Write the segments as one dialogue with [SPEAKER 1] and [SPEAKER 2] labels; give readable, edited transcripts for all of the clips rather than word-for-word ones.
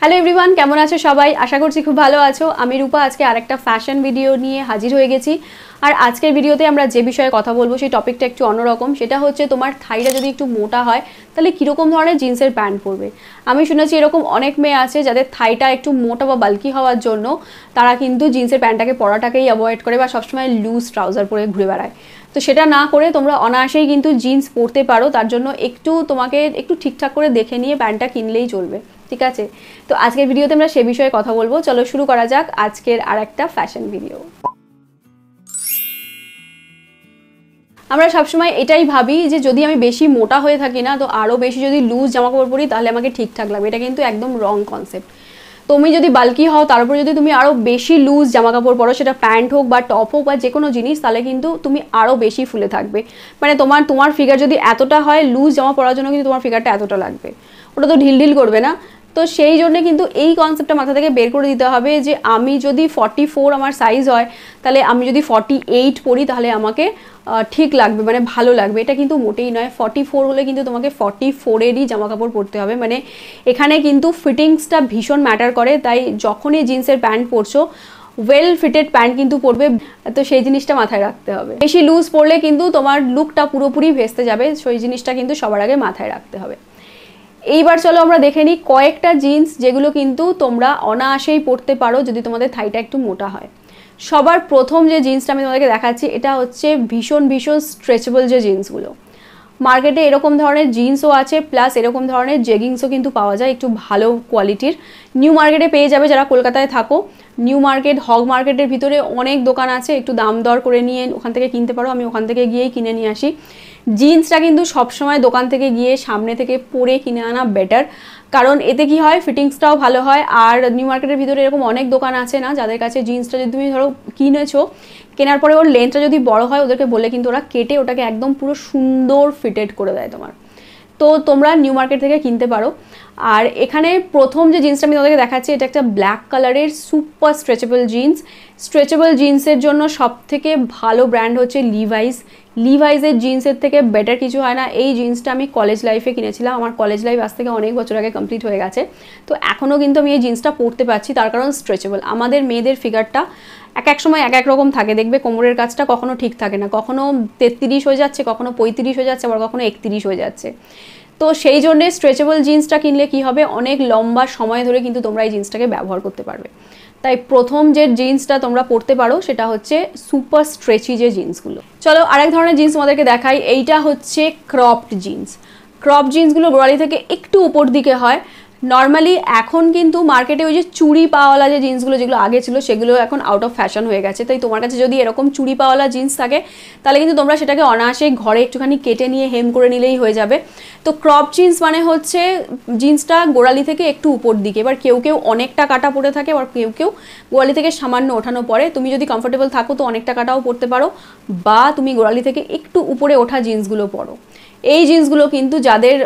[SPEAKER 1] Hello everyone, কেমন আছো সবাই? আশা করছি খুব ভালো আছো। আমি রূপা আজকে আরেকটা ফ্যাশন ভিডিও নিয়ে হাজির হয়ে গেছি। আর আজকের ভিডিওতে আমরা যে বিষয়ে কথা বলবো সেই টপিকটা একটু অন্যরকম। সেটা হচ্ছে তোমার থাইটা যদি একটু মোটা হয় তাহলে কীরকম ধরনের জিন্সের প্যান্ট পরবে। আমি শুনেছি এরকম অনেক মেয়ে আছে যাদের থাইটা একটু মোটা বা বাল্কি হওয়ার জন্য তারা কিন্তু জিন্সের প্যান্টটাকে পরাটাকেই অ্যাভয়েড করে বা সবসময় লুজ ট্রাউজার পরে ঘুরে বেড়ায়। তো সেটা না করে তোমরা অনায়াসেই কিন্তু জিন্স পরতে পারো। তার জন্য তোমাকে একটু ঠিকঠাক করে দেখে নিয়ে প্যান্টটা কিনলেই চলবে, ঠিক আছে? তো আজকের ভিডিওতে আমরা সে বিষয়ে কথা বলবো। চলো শুরু করা যাক আজকের আরেকটা ফ্যাশন ভিডিও। আমরা সবসময় এটাই ভাবি যে যদি আমি বেশি মোটা হয়ে থাকি না, তো আরও বেশি যদি লুজ জামাকাপড় পরি তাহলে আমাকে ঠিকঠাক লাগবে। এটা কিন্তু একদম রং কনসেপ্ট। তুমি যদি বাল্কি হও তার উপরে যদি তুমি আরও বেশি লুজ জামাকাপড় পরো, সেটা প্যান্ট হোক বা টপ হোক বা যে কোনো জিনিস, তাহলে কিন্তু তুমি আরও বেশি ফুলে থাকবে। মানে তোমার ফিগার যদি এতটা হয়, লুজ জামা পরার জন্য কিন্তু তোমার ফিগারটা এতটা লাগবে, ওটা তো ঢিল করবে না। তো সেই জন্যে কিন্তু এই কনসেপ্টটা মাথা থেকে বের করে দিতে হবে যে আমি যদি 44 আমার সাইজ হয়, তাহলে আমি যদি 48 পরি তাহলে আমাকে ঠিক লাগবে, মানে ভালো লাগবে। এটা কিন্তু মোটেই নয়। 44 হলে কিন্তু তোমাকে 44-এরই জামাকাপড় পরতে হবে। মানে এখানে কিন্তু ফিটিংসটা ভীষণ ম্যাটার করে। তাই যখনই জিন্সের প্যান্ট পরছো, ওয়েল ফিটেড প্যান্ট কিন্তু পরবে। তো সেই জিনিসটা মাথায় রাখতে হবে। বেশি লুজ পরলে কিন্তু তোমার লুকটা পুরোপুরি ভেস্তে যাবে। সেই জিনিসটা কিন্তু সবার আগে মাথায় রাখতে হবে। এইবার চলো আমরা দেখে নিই কয়েকটা জিন্স যেগুলো কিন্তু তোমরা অনায়াসেই পরতে পারো যদি তোমাদের থাইটা একটু মোটা হয়। সবার প্রথম যে জিন্সটা আমি তোমাদেরকে দেখাচ্ছি, এটা হচ্ছে ভীষণ স্ট্রেচেবল যে জিন্সগুলো। মার্কেটে এরকম ধরনের জিন্সও আছে, প্লাস এরকম ধরনের জেগিংসও কিন্তু পাওয়া যায় একটু ভালো কোয়ালিটির। নিউ মার্কেটে পেয়ে যাবে যারা কলকাতায় থাকো। নিউ মার্কেট, হগ মার্কেটের ভিতরে অনেক দোকান আছে, একটু দাম দর করে নিয়ে ওখান থেকে কিনতে পারো। আমি ওখান থেকে গিয়েই কিনে নিয়ে আসি। জিন্সটা কিন্তু সবসময় দোকান থেকে গিয়ে সামনে থেকে পরে কিনে আনা বেটার, কারণ এতে কি হয়, ফিটিংসটাও ভালো হয়। আর নিউ মার্কেটের ভিতরে এরকম অনেক দোকান আছে না, যাদের কাছে জিন্সটা যদি তুমি ধরো কিনেছো, কেনার পরে ওর লেন্থটা যদি বড় হয়, ওদেরকে বলে কিন্তু ওরা কেটে ওটাকে একদম পুরো সুন্দর ফিটেড করে দেয় তোমার। তো তোমরা নিউ মার্কেট থেকে কিনতে পারো। আর এখানে প্রথম যে জিন্সটা আমি তোমাদেরকে দেখাচ্ছি, এটা একটা ব্ল্যাক কালারের সুপার স্ট্রেচেবল জিন্স। স্ট্রেচেবল জিন্সের জন্য সবথেকে ভালো ব্র্যান্ড হচ্ছে লিভাইসের জিন্সের থেকে বেটার কিছু হয় না। এই জিন্সটা আমি কলেজ লাইফে কিনেছিলাম। আমার কলেজ লাইফ আজ থেকে অনেক বছর আগে কমপ্লিট হয়ে গেছে। তো এখনও কিন্তু আমি এই জিন্সটা পরতে পারছি, তার কারণ স্ট্রেচেবল। আমাদের মেয়েদের ফিগারটা এক সময় এক রকম থাকে, দেখবে কোমরের কাজটা কখনো ঠিক থাকে না, কখনো 33 হয়ে যাচ্ছে, কখনো 35 হয়ে যাচ্ছে, আবার কখনো 31 হয়ে যাচ্ছে। তো সেই জন্যে স্ট্রেচেবল জিন্সটা কিনলে কি হবে, অনেক লম্বা সময় ধরে কিন্তু তোমরা এই জিন্সটাকে ব্যবহার করতে পারবে। তাই প্রথম যে জিন্সটা তোমরা পরতে পারো সেটা হচ্ছে সুপার স্ট্রেচি যে জিন্সগুলো। চলো আরেক ধরনের জিন্স আমাদেরকে দেখাই। এইটা হচ্ছে ক্রপড জিন্স। ক্রপ জিন্সগুলো গোড়ালি থেকে একটু উপর দিকে হয়। নর্মালি এখন কিন্তু মার্কেটে ওই যে চুড়ি পাওয়ালা যে জিন্সগুলো যেগুলো আগে ছিল, সেগুলো এখন আউট অফ ফ্যাশন হয়ে গেছে। তাই তোমার কাছে যদি এরকম চুড়ি পাওয়ালা জিন্স থাকে, তাহলে কিন্তু তোমরা সেটাকে অনায়াসে ঘরে একটুখানি কেটে নিয়ে হেম করে নিলেই হয়ে যাবে। তো ক্রপ জিন্স মানে হচ্ছে জিন্সটা গোড়ালি থেকে একটু উপর দিকে। এবার কেউ অনেকটা কাটা পরে থাকে, আবার কেউ গোড়ালি থেকে সামান্য ওঠানো পরে। তুমি যদি কমফোর্টেবল থাকো তো অনেকটা কাটাও পরতে পারো, বা তুমি গোড়ালি থেকে একটু উপরে ওঠা জিন্সগুলো পরো। এই জিন্সগুলো কিন্তু যাদের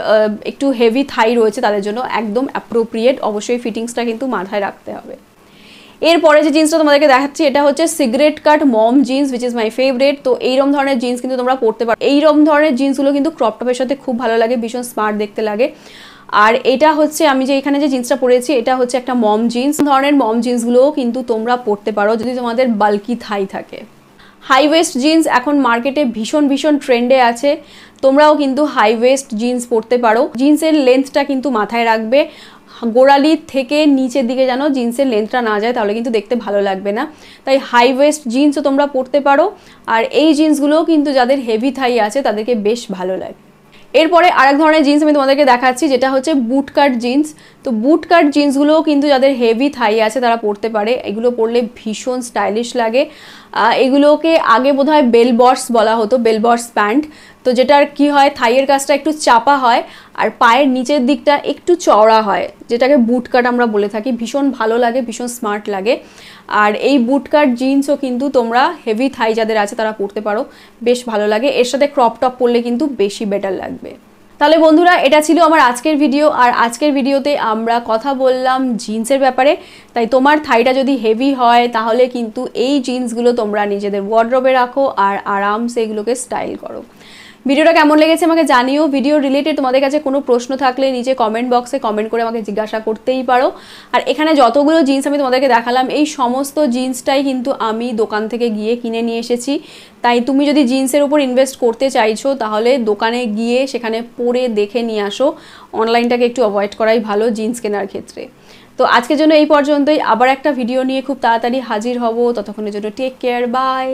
[SPEAKER 1] একটু হেভি থাই রয়েছে তাদের জন্য একদম অ্যাপ্রোপ্রিয়েট। অবশ্যই ফিটিংসটা কিন্তু মাথায় রাখতে হবে। এরপরে যে জিন্সটা তোমাদেরকে দেখাচ্ছি, এটা হচ্ছে cigarette cut mom jeans, which is my favourite. তো এইরকম ধরনের জিন্স কিন্তু তোমরা পরতে পারো। এইরকম ধরনের জিন্সগুলো কিন্তু ক্রপ টপের সাথে খুব ভালো লাগে, ভীষণ স্মার্ট দেখতে লাগে। আর এটা হচ্ছে আমি যে এখানে যে জিন্সটা পরেছি, এটা হচ্ছে একটা মম জিন্স। ধরনের মম জিন্সগুলোও কিন্তু তোমরা পরতে পারো যদি তোমাদের বাল্কি থাই থাকে। হাই ওয়েস্ট জিন্স এখন মার্কেটে ভীষণ ট্রেন্ডে আছে। তোমরাও কিন্তু হাই ওয়েস্ট জিন্স পরতে পারো। জিন্সের লেন্থটা কিন্তু মাথায় রাখবে, গোড়ালি থেকে নিচের দিকে যেন জিন্সের লেন্থটা না যায়, তাহলে কিন্তু দেখতে ভালো লাগবে না। তাই হাই ওয়েস্ট জিন্সও তোমরা পরতে পারো। আর এই জিন্সগুলোও কিন্তু যাদের হেভি থাই আছে তাদেরকে বেশ ভালো লাগে। এরপরে আরেক ধরনের জিন্স আমি তোমাদেরকে দেখাচ্ছি, যেটা হচ্ছে বুট কাট জিন্স। তো বুট কাট জিন্সগুলোও কিন্তু যাদের হেভি থাই আছে তারা পরতে পারে। এগুলো পরলে ভীষণ স্টাইলিশ লাগে। এগুলোকে আগে বোধহয় বেল বটস বলা হতো, বেল বটস প্যান্ট। তো যেটার কি হয়, থাইয়ের কাজটা একটু চাপা হয় আর পায়ের নিচের দিকটা একটু চওড়া হয়, যেটাকে বুট কাট আমরা বলে থাকি। ভীষণ ভালো লাগে, ভীষণ স্মার্ট লাগে। আর এই বুট কাট জিন্সও কিন্তু তোমরা হেভি থাই যাদের আছে তারা পরতে পারো, বেশ ভালো লাগে। এর সাথে ক্রপ টপ পরলে কিন্তু বেশি বেটার লাগবে। তাহলে বন্ধুরা, এটা ছিল আমার আজকের ভিডিও। আর আজকের ভিডিওতে আমরা কথা বললাম জিন্সের ব্যাপারে। তাই তোমার থাইটা যদি হেভি হয় তাহলে কিন্তু এই জিন্সগুলো তোমরা নিজেদের ওয়ার্ডরোবে রাখো আর আরামসে এগুলোকে স্টাইল করো। ভিডিওটা কেমন লেগেছে আমাকে জানিও। ভিডিও রিলেটেড তোমাদের কাছে কোনো প্রশ্ন থাকলে নিচে কমেন্ট বক্সে কমেন্ট করে আমাকে জিজ্ঞাসা করতেই পারো। আর এখানে যতগুলো জিন্স আমি তোমাদেরকে দেখালাম এই সমস্ত জিন্সটাই কিন্তু আমি দোকান থেকে গিয়ে কিনে নিয়ে এসেছি। তাই তুমি যদি জিন্সের উপর ইনভেস্ট করতে চাইছো তাহলে দোকানে গিয়ে সেখানে পরে দেখে নিয়ে আসো। অনলাইনটাকে একটু অ্যাভয়েড করাই ভালো জিন্স কেনার ক্ষেত্রে। তো আজকের জন্য এই পর্যন্তই, আবার একটা ভিডিও নিয়ে খুব তাড়াতাড়ি হাজির হব। ততক্ষণের জন্য টেক কেয়ার, বাই।